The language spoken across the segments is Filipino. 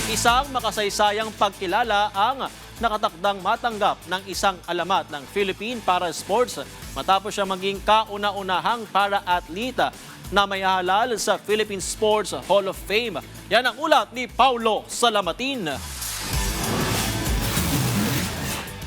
Isang makasaysayang pagkilala ang nakatakdang matanggap ng isang alamat ng Philippine Para Sports matapos siya maging kauna-unahang para-atleta na may halal sa Philippine Sports Hall of Fame. Yan ang ulat ni Paulo Salamatin.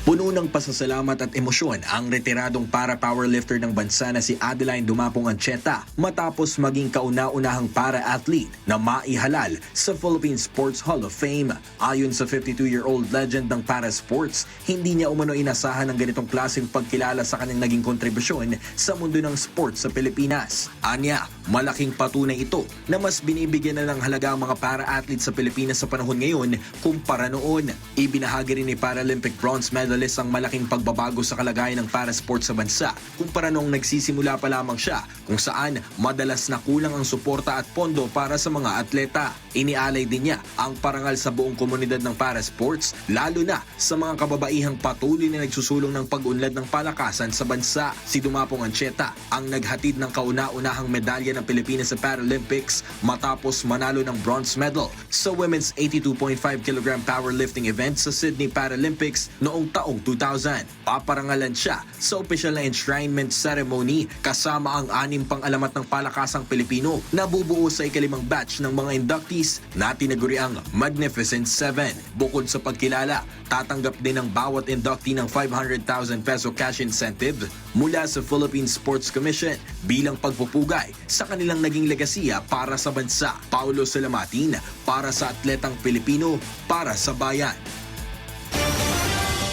Puno ng pasasalamat at emosyon ang retiradong para-powerlifter ng bansa na si Adeline Dumapong Ancheta matapos maging kauna-unahang para-athlete na maihalal sa Philippine Sports Hall of Fame. Ayon sa 52-year-old legend ng para-sports, hindi niya umano inasahan ng ganitong klaseng pagkilala sa kanyang naging kontribusyon sa mundo ng sports sa Pilipinas. Anya, malaking patunay ito na mas binibigyan na ng halaga ang mga para-athlete sa Pilipinas sa panahon ngayon kumpara noon. Ibinahagi rin ni Paralympic bronze medalist ang malaking pagbabago sa kalagayan ng para-sport sa bansa kumpara noong nagsisimula pa lamang siya kung saan madalas na kulang ang suporta at pondo para sa mga atleta. Inialay din niya ang parangal sa buong komunidad ng para-sports lalo na sa mga kababaihang patuloy na nagsusulong ng pag-unlad ng palakasan sa bansa. Si Dumapong Ancheta ang naghatid ng kauna-unahang medalya ng Pilipinas sa Paralympics matapos manalo ng bronze medal sa women's 82.5 kg powerlifting event sa Sydney Paralympics noong taong 2000. Paparangalan siya sa opisyal na enshrinement ceremony kasama ang 6 pang-alamat ng palakasang Pilipino na bubuo sa ikalimang batch ng mga inductees na tinaguriang Magnificent Seven. Bukod sa pagkilala, tatanggap din ang bawat inductee ng 500,000 peso cash incentive mula sa Philippine Sports Commission bilang pagpupugay sa kanilang naging legasiya para sa bansa. Paulo Salamatin para sa Atletang Pilipino para sa Bayan.